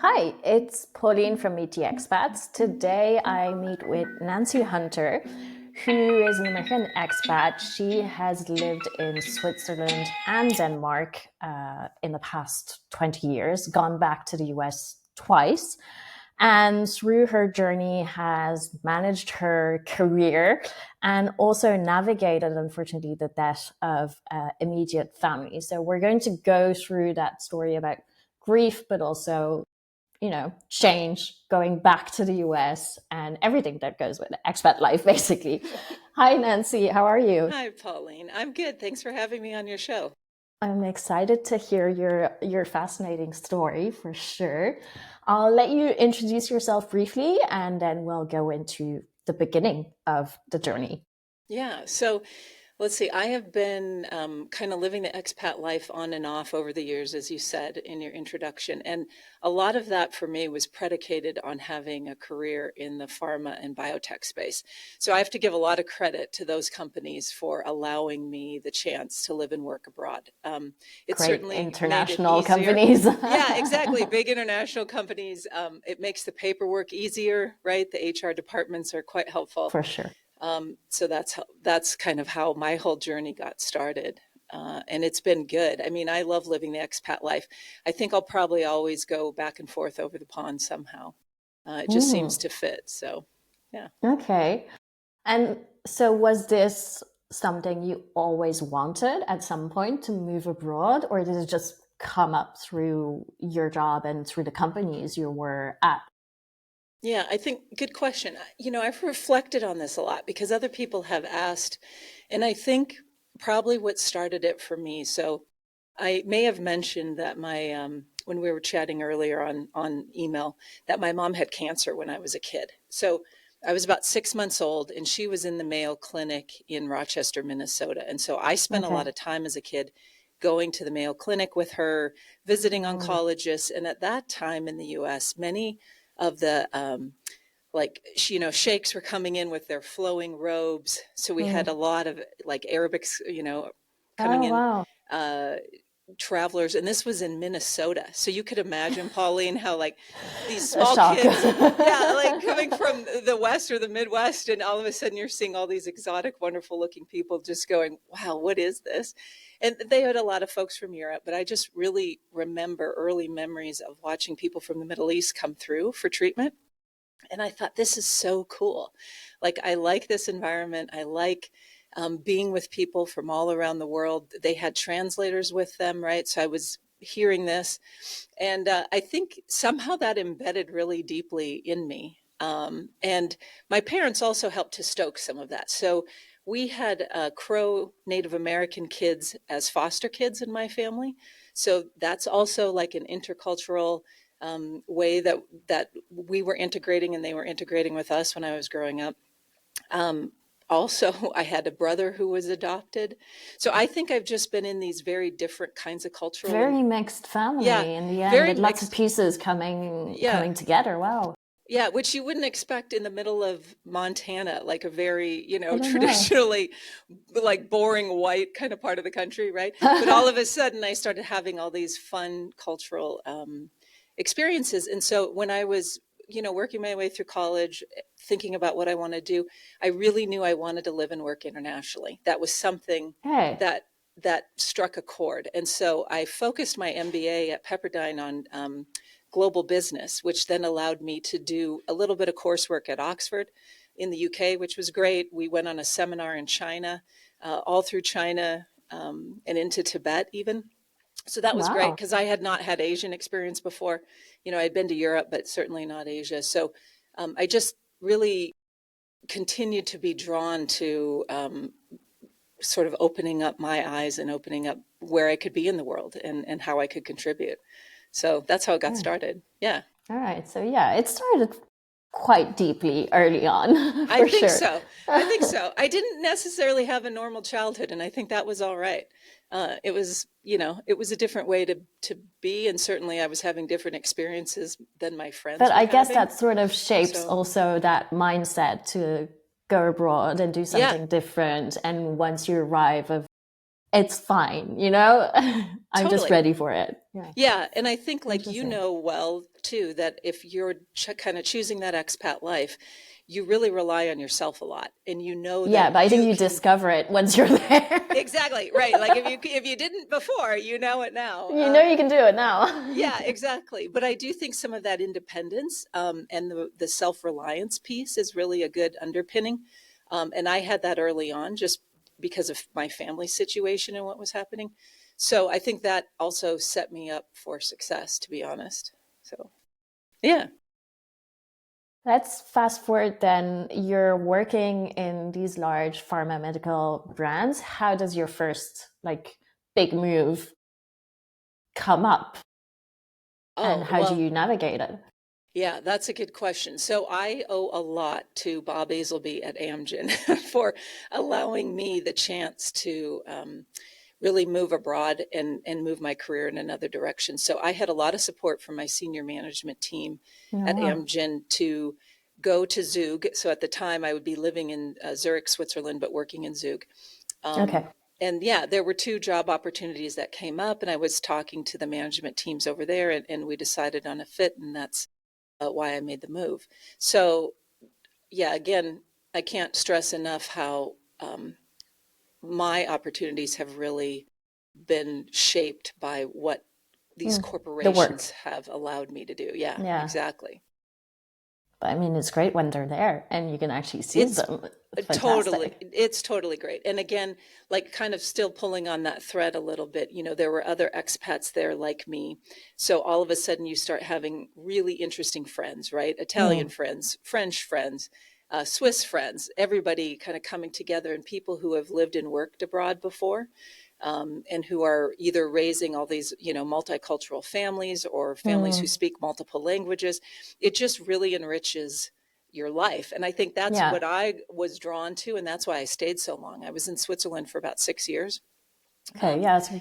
Hi, it's Pauline from Meet the Expats. Today I meet with Nancy Hunter, who is an American expat. She has lived in Switzerland and Denmark in the past 20 years, gone back to the US twice, and through her journey has managed her career and also navigated, unfortunately, the death of immediate family. So we're going to go through that story about grief, but also change, going back to the US and everything that goes with expat life, basically. Hi, Nancy. How are you? Hi, Pauline. I'm good. Thanks for having me on your show. I'm excited to hear your fascinating story for sure. I'll let you introduce yourself briefly and then we'll go into the beginning of the journey. Yeah. So let's see. I have been kind of living the expat life on and off over the years, as you said in your introduction. And a lot of that for me was predicated on having a career in the pharma and biotech space. So I have to give a lot of credit to those companies for allowing me the chance to live and work abroad. It Great certainly made it international easier. companies. Yeah, exactly. Big international companies. It makes the paperwork easier, right? The HR departments are quite helpful. For sure. So that's kind of how my whole journey got started. And it's been good. I mean, I love living the expat life. I think I'll probably always go back and forth over the pond somehow. It just seems Mm, to fit. So, yeah. okay. And so, was this something you always wanted at some point to move abroad, or did it just come up through your job and through the companies you were at? Yeah, I think good question. I've reflected on this a lot because other people have asked, and I think probably what started it for me. So I may have mentioned that when we were chatting earlier on email, that my mom had cancer when I was a kid. So I was about 6 months old, and she was in the Mayo Clinic in Rochester, Minnesota. And so I spent a lot Okay. of time as a kid going to the Mayo Clinic with her, visiting Mm, oncologists. And at that time in the U.S., many of the sheikhs were coming in with their flowing robes. So we had a mm. lot of like Arabics, coming Oh, in, wow. uh, travelers, and this was in Minnesota. So you could imagine, Pauline, how like these A small shock. kids, yeah, like coming from the West or the Midwest, and all of a sudden you're seeing all these exotic, wonderful looking people just going, wow, what is this? And they had a lot of folks from Europe, but I just really remember early memories of watching people from the Middle East come through for treatment. And I thought, this is so cool. Like, I like this environment. I like being with people from all around the world. They had translators with them, right? So I was hearing this. And I think somehow that embedded really deeply in me. And my parents also helped to stoke some of that. So we had Crow Native American kids as foster kids in my family. So that's also like an intercultural way that we were integrating and they were integrating with us when I was growing up. Um, Also, I had a brother who was adopted. So I think I've just been in these very different kinds of cultural and Very mixed yeah, family in the end, very with lots of mixed. pieces coming Yeah. coming together. Wow. Yeah, which you wouldn't expect in the middle of Montana, like a very, I don't know. traditionally like boring white kind of part of the country, right? But all of a sudden I started having all these fun cultural experiences. And so when I was, working my way through college, thinking about what I want to do, I really knew I wanted to live and work internationally. That was something Hey. that struck a chord. And so I focused my MBA at Pepperdine on global business, which then allowed me to do a little bit of coursework at Oxford in the UK, which was great. We went on a seminar in China, all through China and into Tibet even. So that was great Wow. because I had not had Asian experience before. I'd been to Europe, but certainly not Asia. So I just really continued to be drawn to sort of opening up my eyes and opening up where I could be in the world and how I could contribute. So that's how it got Yeah. started. Yeah. All right. So yeah, it started quite deeply early on, I for think sure. so. I think so. I didn't necessarily have a normal childhood, and I think that was all right. It was a different way to be, and certainly I was having different experiences than my But friends were I guess having. that sort of shapes So, also that mindset to go abroad and do yeah, something different. And once you arrive it's fine, you know? I'm just Totally. ready for it. Yeah. Yeah, and I think like you Interesting. know well too that if you're kind of choosing that expat life, you really rely on yourself a lot, and you know Yeah, that but I think you you can. discover it once you're there. Exactly, right. Like if you didn't before, you know it now. You know you can do it now. Yeah, exactly. But I do think some of that independence and the self reliance piece is really a good underpinning. And I had that early on just because of my family situation and what was happening. So I think that also set me up for success, to be honest. So yeah. Let's fast forward then. You're working in these large pharma medical brands. How does your first like big move come up and Oh, how do well, you navigate it? yeah, that's a good question. So I owe a lot to Bob Azelby at Amgen for allowing me the chance to really move abroad and move my career in another direction. So I had a lot of support from my senior management team Oh, at wow. Amgen to go to Zug. So at the time, I would be living in Zurich, Switzerland, but working in Zug. Um, Okay. and yeah, there were two job opportunities that came up, and I was talking to the management teams over there, and we decided on a fit, and that's why I made the move. So yeah, again, I can't stress enough how my opportunities have really been shaped by what these The work. corporations have allowed me to do. Yeah, Yeah. exactly. But I mean, it's great when they're there and you can actually see It's them. It's totally, fantastic. it's totally great. And again, like kind of still pulling on that thread a little bit, there were other expats there like me. So all of a sudden you start having really interesting friends, right? Italian Mm. friends, French friends, Swiss friends, everybody kind of coming together, and people who have lived and worked abroad before. And who are either raising all these, multicultural families or families who Mm. speak multiple languages. It just really enriches your life. And I think that's Yeah. what I was drawn to. And that's why I stayed so long. I was in Switzerland for about 6 years. Okay. Um, Yeah. It's a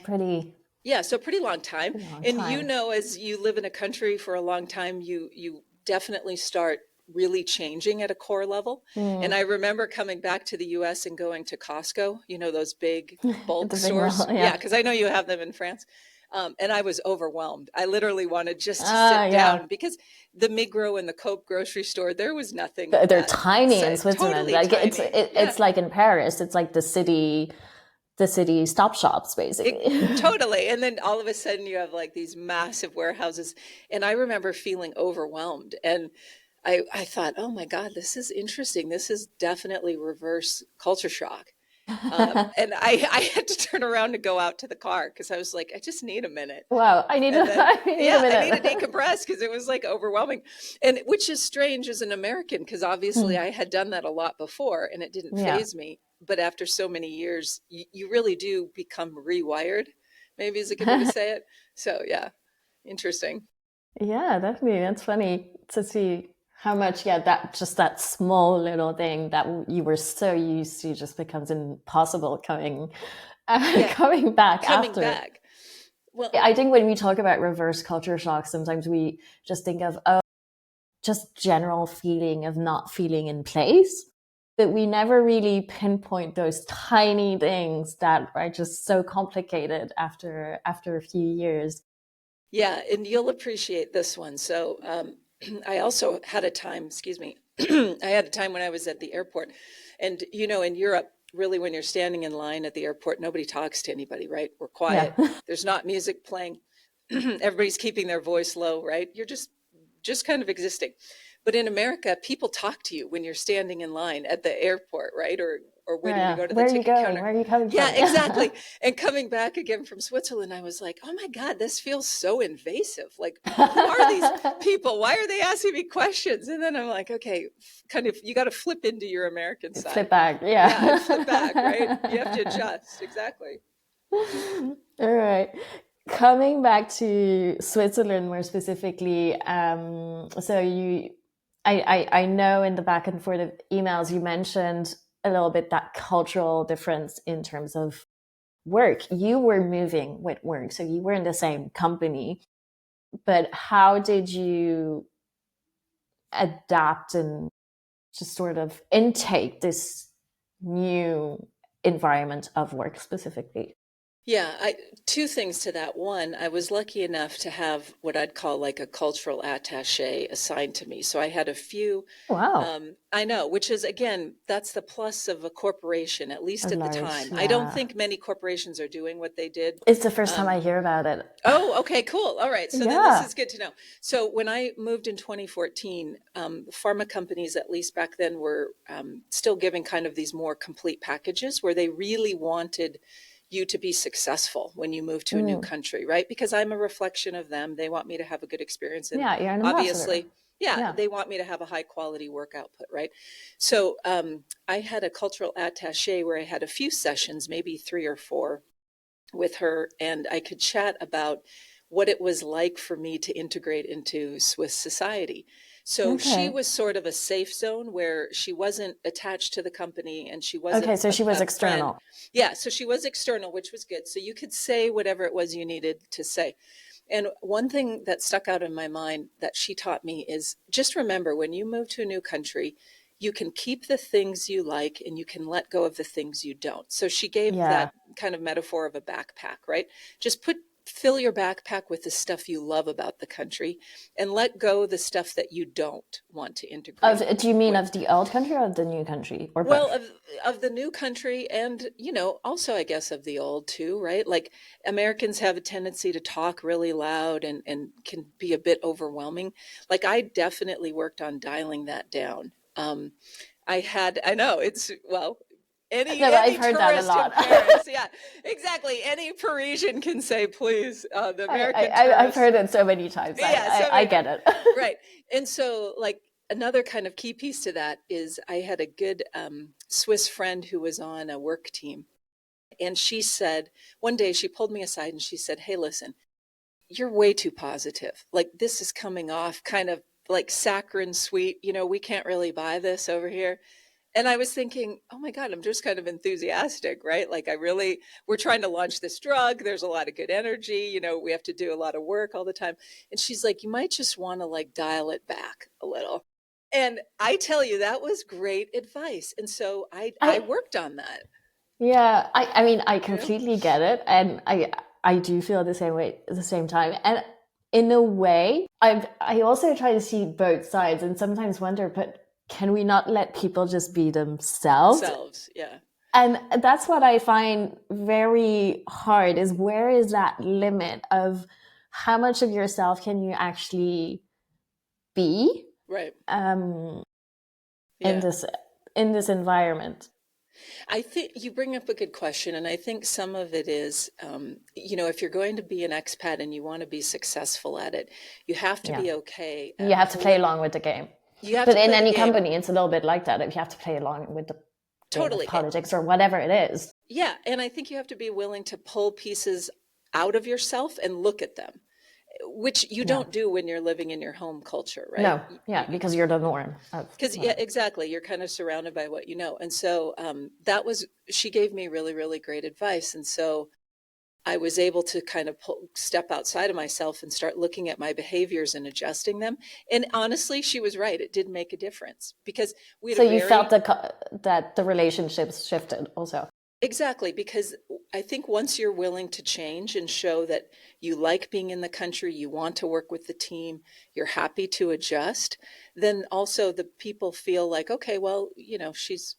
yeah, so pretty long time. pretty long And time. as you live in a country for a long time, you definitely start really changing at a core level. And Mm. I remember coming back to the US and going to Costco, those big bulk The big stores. well. Yeah, Yeah. because I know you have them in France. And I was overwhelmed. I literally wanted just to Ah, sit yeah. down because the Migros and the Coop grocery store, there was nothing They're that tiny in Switzerland. totally Like tiny. Yeah. it's like in Paris. It's like the city stop shops It, basically. totally. And then all of a sudden you have like these massive warehouses. And I remember feeling overwhelmed. And I thought, oh my God, this is interesting. This is definitely reverse culture shock. And I had to turn around to go out to the car because I was like, I just need a minute. Wow, And then, I need a yeah, I need to minute. decompress because it was like overwhelming. And which is strange as an American because obviously Mm. I had done that a lot before and it didn't Yeah. phase me. But after so many years, you really do become rewired, maybe is a good way to say it. So, yeah, interesting. Yeah, definitely. That's funny to see how much, yeah, that just that small little thing that you were so used to just becomes impossible coming Yeah, coming back coming after. back. Well, I think when we talk about reverse culture shock, sometimes we just think of, oh, just general feeling of not feeling in place. But we never really pinpoint those tiny things that are just so complicated after a few years. yeah, and you'll appreciate this one. So, I also had a time, excuse me, I had a time when I was at the airport. And, in Europe, really, when you're standing in line at the airport, nobody talks to anybody, right? We're Yeah. quiet. There's not music playing. Everybody's keeping their voice low, right? You're just kind of existing. But in America, people talk to you when you're standing in line at the airport, right? Or waiting to Yeah. go to the Where are you ticket going? counter. Where are you coming Yeah, from? exactly. And coming back again from Switzerland, I was like, oh my God, this feels so invasive. Like, who are these people? Why are they asking me questions? And then I'm like, okay, kind of, you got to flip into your American side. Flip back. Yeah, and flip back, right? You have to Yeah. adjust. Exactly. All right. Coming back to Switzerland more specifically, so I know in the back and forth of emails you mentioned a little bit that cultural difference in terms of work. You were moving with work, so you were in the same company, but how did you adapt and just sort of intake this new environment of work specifically? Yeah, two things to that. One, I was lucky enough to have what I'd call like a cultural attaché assigned to me. So I had a few, Wow. I know, which is again, that's the plus of a corporation, at A least at the large, time. I don't yeah. think many corporations are doing what they did. It's the first time Um, I hear about it. oh, okay, cool. All right. So then this Yeah. is good to know. So when I moved in 2014, pharma companies, at least back then, were still giving kind of these more complete packages where they really wanted you to be successful when you move to a new Mm. country, right? Because I'm a reflection of them. They want me to have a good experience. And Yeah, you're an ambassador. obviously, yeah, Yeah. they want me to have a high quality work output, right? So I had a cultural attache where I had a few sessions, maybe three or four with her, and I could chat about what it was like for me to integrate into Swiss society. So she Okay. was sort of a safe zone where she wasn't attached to the company and she Okay, wasn't so she was a friend. external. Yeah, so she was external, which was good. So you could say whatever it was you needed to say. And one thing that stuck out in my mind that she taught me is just remember when you move to a new country, you can keep the things you like and you can let go of the things you don't. So she gave Yeah. that kind of metaphor of a backpack, right? Just fill your backpack with the stuff you love about the country and let go the stuff that you don't want to integrate Do you mean with. of the old country or of the new country or Well, both? of the new country and, also I guess of the old too, right? Like Americans have a tendency to talk really loud and can be a bit overwhelming. Like I definitely worked on dialing that down. I know it's, well, No, but I've any heard that a tourist in lot. Paris, yeah, exactly. Any Parisian can say, please, the American I've tourist. heard it so many times. Yeah, so I many get times. it. Right. And so, like, another kind of key piece to that is I had a good Swiss friend who was on a work team. And she said, one day she pulled me aside and she said, hey, listen, you're way too positive. Like, this is coming off kind of like saccharine sweet. We can't really buy this over here. And I was thinking, oh my God, I'm just kind of enthusiastic, right? Like, we're trying to launch this drug. There's a lot of good energy. We have to do a lot of work all the time. And she's like, you might just want to like dial it back a little. And I tell you, that was great advice. And so I I worked on that, Yeah, I mean, I you know? completely get it, and I do feel the same way at the same time. And in a way, I also try to see both sides, and sometimes wonder, but can we not let people just be themselves? Selves. Yeah. And that's what I find very hard is where is that limit of how much of yourself can you actually be Right. um, in Yeah. this environment? I think you bring up a good question, and I think some of it is, if you're going to be an expat and you want to be successful at it, you have to Yeah. be okay You at have to play along with the game. you have But to in play the any game company, it's a little bit like that. If you have to play along with the game of totally. politics or whatever it is. Yeah, and I think you have to be willing to pull pieces out of yourself and look at them, which you Yeah. don't do when you're living in your home culture, right? No. Yeah, because you're the norm of. Because yeah, exactly, you're kind of surrounded by what you know, and so she gave me really, really great advice, and so I was able to kind of step outside of myself and start looking at my behaviors and adjusting them. And honestly, she was right. It did make a difference because we had So a you felt very, that the relationships shifted also. exactly, because I think once you're willing to change and show that you like being in the country, you want to work with the team, you're happy to adjust, then also the people feel like, okay, well, she's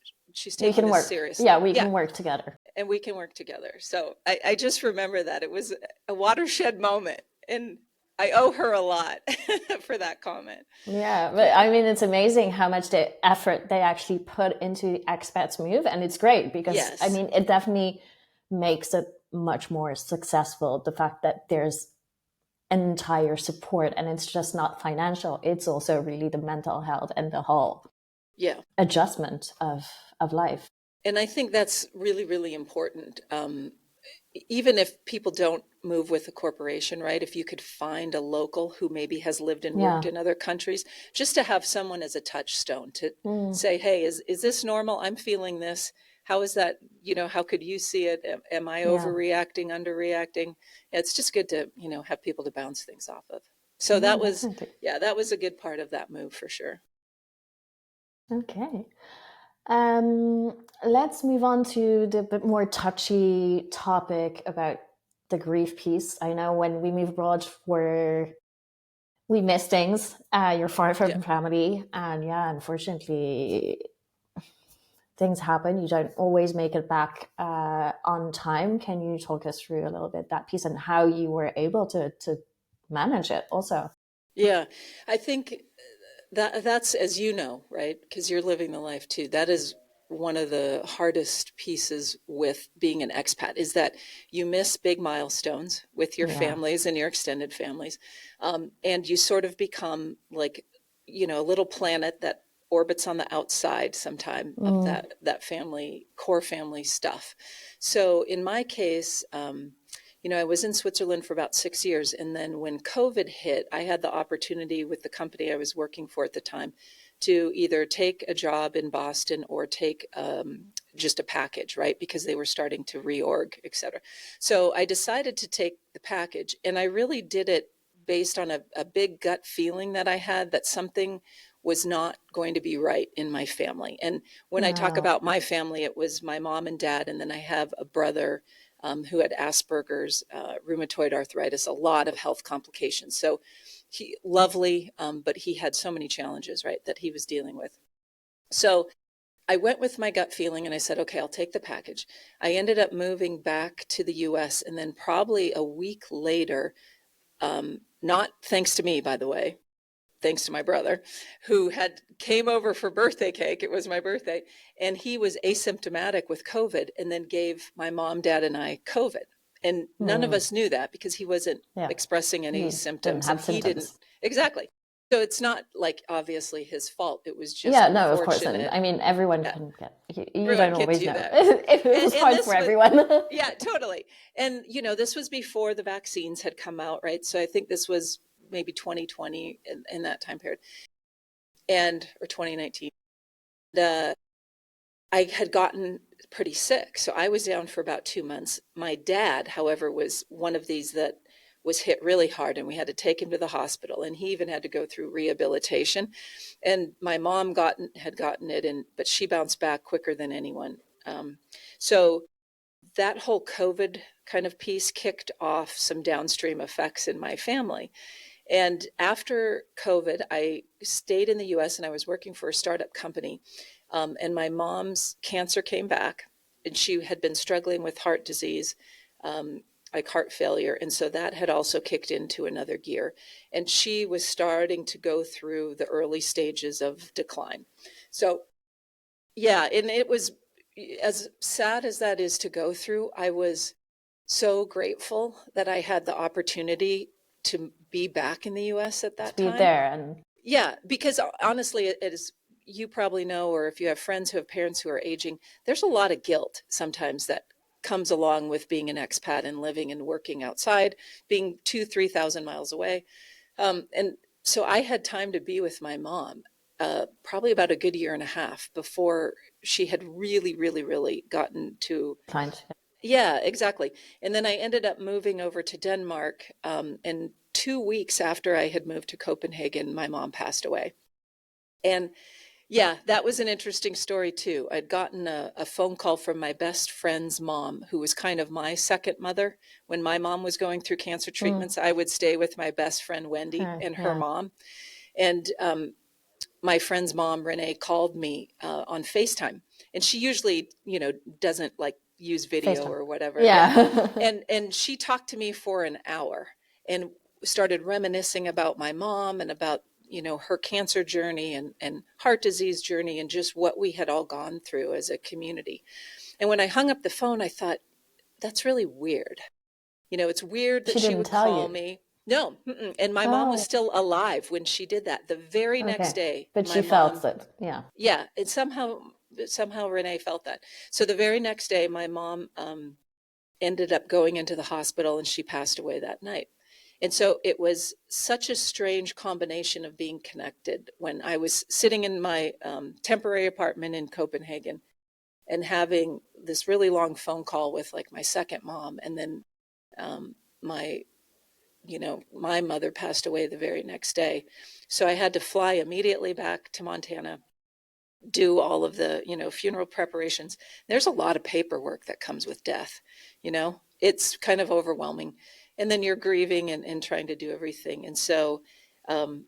We taking can this work. Yeah, seriously. we Yeah. can work together. And we can work together. So I just remember that it was a watershed moment, and I owe her a lot for that comment. Yeah, but Yeah. I mean, it's amazing how much the effort they actually put into the expats move, and it's great because I Yes. mean, it definitely makes it much more successful. The fact that there's entire support and it's just not financial, it's also really the mental health and the whole Yeah. adjustment of life. And I think that's really, really important. Even if people don't move with a corporation, right? If you could find a local who maybe has lived and worked Yeah. in other countries, just to have someone as a touchstone to Mm, say, hey, is this normal? I'm feeling this. How is that? How could you see it? Am I yeah. overreacting, underreacting? It's just good to, have people to bounce things off of. So Yeah, definitely. that was a good part of that move for sure. Okay. Let's move on to the bit more touchy topic about the grief piece. I know when we move abroad, we miss things. You're far Yeah. from family, and yeah, unfortunately, things happen. You don't always make it back on time. Can you talk us through a little bit that piece and how you were able to manage it? Also, Yeah. I think that's, as you know, right? Because you're living the life too. That is one of the hardest pieces with being an expat is that you miss big milestones with your yeah, families and your extended families. And you sort of become like, a little planet that orbits on the outside sometime of mm, that family, core family stuff. So in my case, I was in Switzerland for about 6 years. And then when COVID hit, I had the opportunity with the company I was working for at the time to either take a job in Boston or take just a package, right? Because they were starting to reorg, et cetera. So I decided to take the package, and I really did it based on a big gut feeling that I had that something was not going to be right in my family. And when I talk no, about my family, it was my mom and dad, and then I have a brother who had Asperger's, rheumatoid arthritis, a lot of health complications. So he lovely, but he had so many challenges, right, that he was dealing with. So I went with my gut feeling and I said, okay, I'll take the package. I ended up moving back to the US, and then probably a week later, not thanks to me, by the way, thanks to my brother, who had came over for birthday cake. It was my birthday, and he was asymptomatic with COVID, and then gave my mom, dad, and I COVID. And none of mm, us knew that because he wasn't yeah, expressing any he didn't symptoms, and have he didn't. symptoms. Exactly. So it's not like obviously his fault. It was just Yeah, no, of course. And unfortunate. I mean, everyone Yeah, can get, you everyone don't can always do know. that. It And, was and hard for this was, everyone. yeah, totally. And, this was before the vaccines had come out, right? So I think this was maybe 2020 in that time period, or 2019. And I had gotten pretty sick. So I was down for about 2 months. My dad, however, was one of these that was hit really hard, and we had to take him to the hospital, and he even had to go through rehabilitation. And my mom had gotten it, but she bounced back quicker than anyone. So that whole COVID kind of piece kicked off some downstream effects in my family. And after COVID, I stayed in the US and I was working for a startup company. And my mom's cancer came back, and she had been struggling with heart disease, um, like heart failure. And so that had also kicked into another gear. And she was starting to go through the early stages of decline. So, yeah, and it was as sad as that is to go through. I was so grateful that I had the opportunity to be back in the US at To that be time. there and Yeah, because honestly, it is, you probably know, or if you have friends who have parents who are aging, there's a lot of guilt sometimes that comes along with being an expat and living and working outside, being 3,000 miles away. And so I had time to be with my mom, probably about a good year and a half before she had really, really, really gotten to. kind. Yeah, exactly. And then I ended up moving over to Denmark. And 2 weeks after I had moved to Copenhagen, my mom passed away. And yeah, that was an interesting story too. I'd gotten a phone call from my best friend's mom, who was kind of my second mother. When my mom was going through cancer Mm, treatments, I would stay with my best friend Wendy her, and her yeah, mom. And my friend's mom, Renee, called me on FaceTime. And she usually, doesn't like use video FaceTime. or whatever. Yeah. Yeah. And she talked to me for an hour and started reminiscing about my mom and about, her cancer journey and heart disease journey and just what we had all gone through as a community. And when I hung up the phone, I thought, that's really weird. It's weird that She she didn't would tell call you. me. No, mm-mm. And my mom was Oh, still alive when she did that. The very next okay. day, But my she felt mom, it. Yeah. yeah, it somehow Renee felt that. So the very next day, my mom ended up going into the hospital, and she passed away that night. And so it was such a strange combination of being connected when I was sitting in my temporary apartment in Copenhagen and having this really long phone call with like my second mom, and then my my mother passed away the very next day. So I had to fly immediately back to Montana, do all of the, funeral preparations. There's a lot of paperwork that comes with death, it's kind of overwhelming. And then you're grieving and trying to do everything. And so um,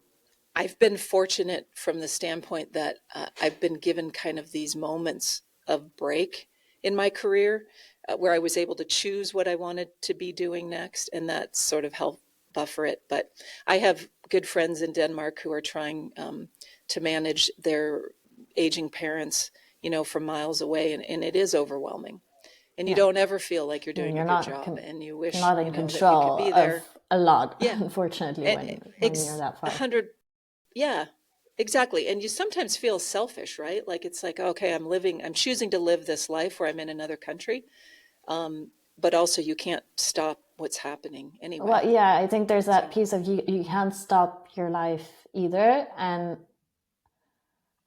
I've been fortunate from the standpoint that I've been given kind of these moments of break in my career where I was able to choose what I wanted to be doing next, and that sort of helped buffer it. But I have good friends in Denmark who are trying to manage their aging parents, from miles away, and it is overwhelming. And you Yeah. don't ever feel like you're doing You're a good not job, and you wish, not in that you could control be of there. a lot, Yeah, unfortunately, and when you're that a far. hundred. Yeah, exactly. And you sometimes feel selfish, right? Like it's like, okay, I'm choosing to live this life where I'm in another country. But also you can't stop what's happening Well, anyway. yeah, I think there's that So, piece of you can't stop your life either, and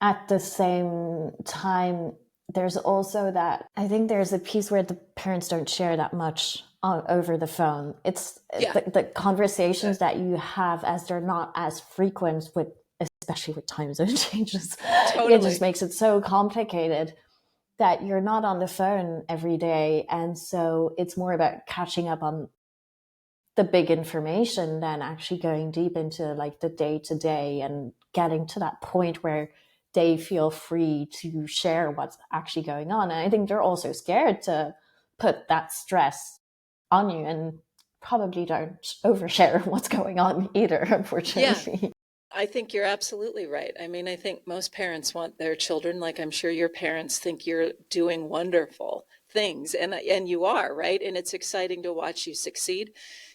at the same time, there's also that I think there's a piece where the parents don't share that much over the phone. It's yeah, the conversations that you have, as they're not as frequent with, especially with time zone changes. It just totally. makes it so complicated that you're not on the phone every day, and so it's more about catching up on the big information than actually going deep into like the day to day and getting to that point where they feel free to share what's actually going on. And I think they're also scared to put that stress on you, and probably don't overshare what's going on either, Yeah, unfortunately. I think you're absolutely right. I mean, I think most parents want their children, like I'm sure your parents think you're doing wonderful things, and you are, right? And it's exciting to watch you succeed.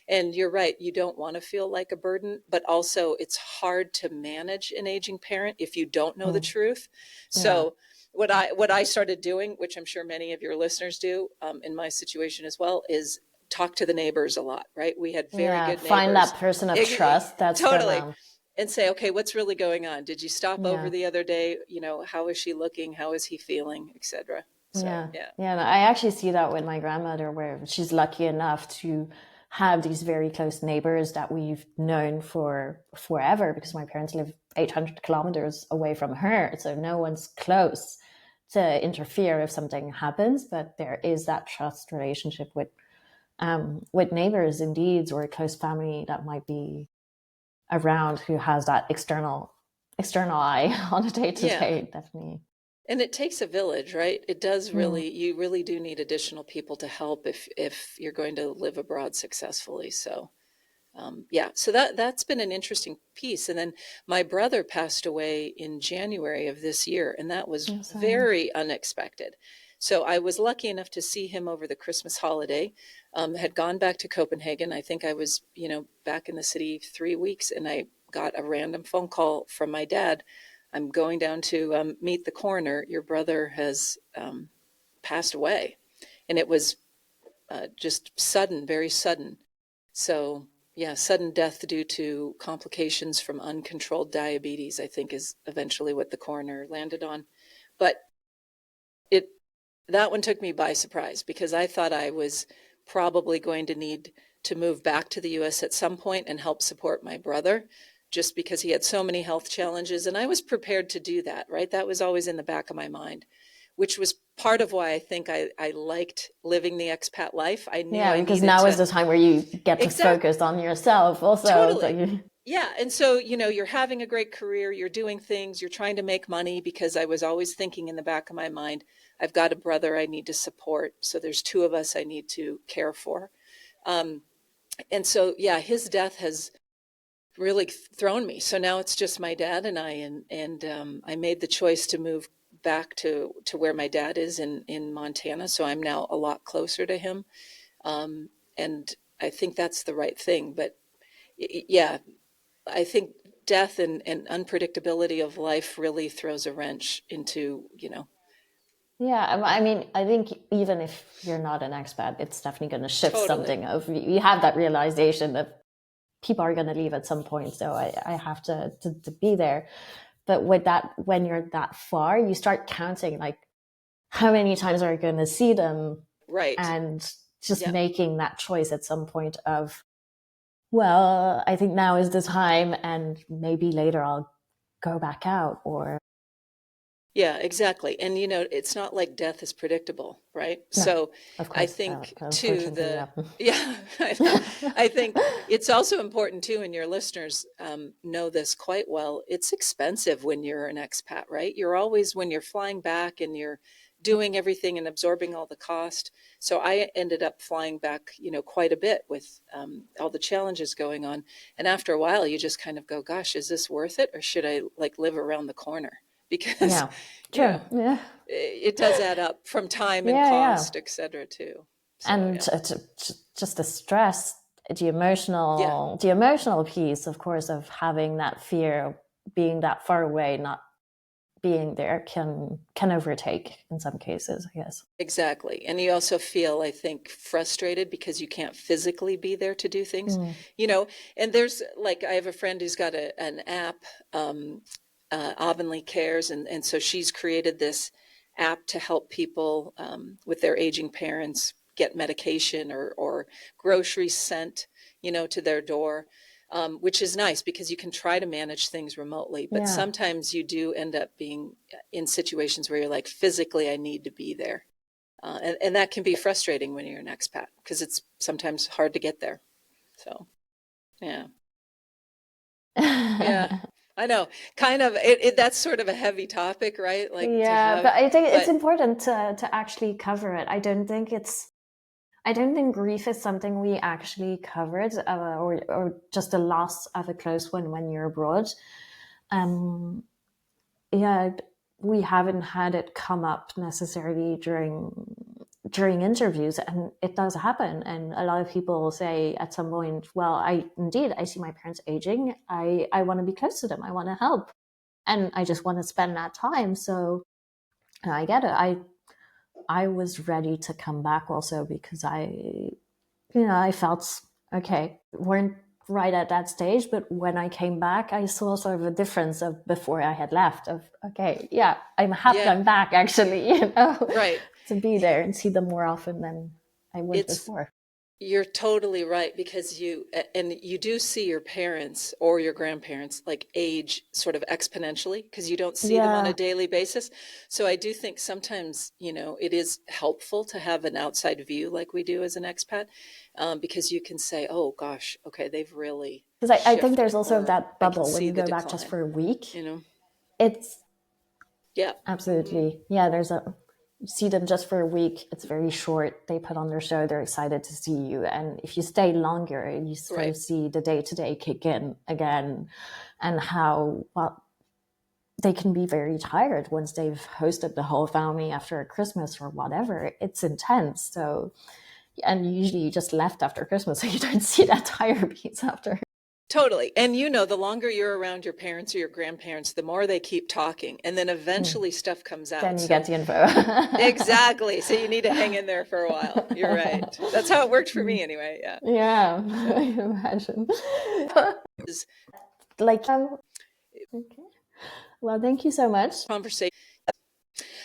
And you're right, you don't want to feel like a burden, but also it's hard to manage an aging parent if you don't know the Mm. truth. Yeah. So what I started doing, which I'm sure many of your listeners do, in my situation as well, is talk to the neighbors a lot, right? We had very Yeah. good Find neighbors. that person of trust that's Totally. gonna, And say, okay, what's really going on? Did you stop over yeah. the other day? How is she looking? How is he feeling, etc. So, Yeah, yeah. yeah. No, I actually see that with my grandmother, where she's lucky enough to have these very close neighbors that we've known for forever, because my parents live 800 kilometers away from her. So no one's close to interfere if something happens, but there is that trust relationship with neighbors indeed, or a close family that might be around, who has that external eye on a day to Yeah. day, definitely. And it takes a village, right? It does Mm. really, you really do need additional people to help if you're going to live abroad successfully. So, yeah, so that's been an interesting piece. And then my brother passed away in January of this year, and that was I'm sorry. very unexpected. So I was lucky enough to see him over the Christmas holiday. Had gone back to Copenhagen. I think I was, back in the city 3 weeks, and I got a random phone call from my dad. I'm going down to meet the coroner. Your brother has passed away, and it was just sudden, very sudden. So, yeah, sudden death due to complications from uncontrolled diabetes, I think is eventually what the coroner landed on. But it that one took me by surprise because I thought I was probably going to need to move back to the US at some point and help support my brother just because he had so many health challenges, and I was prepared to do that, right? That was always in the back of my mind, which was part of why I think I liked living the expat life. I knew Yeah, I because needed now is to. the time where you get to Exact. focus on yourself also. So Totally. you, Yeah. And so, you're having a great career, you're doing things, you're trying to make money, because I was always thinking in the back of my mind, I've got a brother I need to support. So there's two of us I need to care for. Um, and so, yeah, his death has really thrown me. So now it's just my dad and I, and I made the choice to move back to where my dad is in Montana. So I'm now a lot closer to him. Um, and I think that's the right thing. But yeah, I think death and unpredictability of life really throws a wrench into, yeah. I mean, I think even if you're not an expat, it's definitely going to shift totally. something. Of you have that realization that people are going to leave at some point, so I have to be there. But with that, when you're that far, you start counting like how many times are you going to see them, Right. and just Yep. making that choice at some point of, well, I think now is the time, and maybe later I'll go back out, or Yeah, exactly. And it's not like death is predictable, right? No, So of I course, think too unfortunately, the yeah. yeah, I know. I think it's also important too, and your listeners know this quite well. It's expensive when you're an expat, right? You're always when you're flying back and you're doing everything and absorbing all the cost. So I ended up flying back, quite a bit with all the challenges going on. And after a while, you just kind of go, "Gosh, is this worth it, or should I like live around the corner?" Because Yeah, you true. know Yeah, it does add up from time and yeah, yeah. cost, et cetera, too. So And yeah, just the stress, yeah, the emotional piece, of course, of having that fear, being that far away, not being there, can overtake in some cases, I guess. exactly. And you also feel, I think, frustrated because you can't physically be there to do things, Mm. you know. And there's like I have a friend who's got an app, Avonlea Cares, and so she's created this app to help people with their aging parents get medication or groceries sent, to their door. Which is nice because you can try to manage things remotely, but Yeah. sometimes you do end up being in situations where you're like, physically, I need to be there. And that can be frustrating when you're an expat because it's sometimes hard to get there. So, yeah. Yeah. I know. Kind of. That's sort of a heavy topic, right? Like to Yeah, have, but I think it's but important to actually cover it. I don't think grief is something we actually covered, or just the loss of a close one when you're abroad. Um, yeah, we haven't had it come up necessarily during interviews, and it does happen. And a lot of people will say at some point, well, I see my parents aging. I want to be close to them. I want to help, and I just want to spend that time. So I get it. I was ready to come back also because I felt okay. Weren't right at that stage, but when I came back, I saw sort of a difference of before I had left. Of okay, yeah, I'm happy yeah, I'm back actually. right. To be there and see them more often than I would It's before. You're totally right because you do see your parents or your grandparents like age sort of exponentially because you don't see them on a Yeah, daily basis. So I do think sometimes, it is helpful to have an outside view like we do as an expat, because you can say, oh gosh, okay, they've really because I think there's shifted, also or that I can bubble when see you the go back just decline, for a week. you know? It's Yeah. Hmm. absolutely, yeah. You see them just for a week. It's very short. They put on their show. They're excited to see you, and if you stay longer, you sort Right. of see the day to day kick in again, and how well they can be very tired once they've hosted the whole family after Christmas or whatever. It's intense. So, and usually you just left after Christmas, so you don't see that tired piece after. Totally. And the longer you're around your parents or your grandparents, the more they keep talking. And then Mm. eventually stuff comes Then out. you get So the info. exactly. So you need to hang in there for a while. You're right. That's how it worked for me anyway. Yeah. Yeah, I So imagine. this Like, okay. Well, thank you so much. conversation.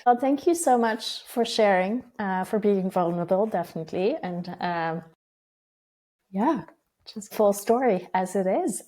Well, thank you so much for sharing, for being vulnerable, definitely. And yeah, just full story as it is.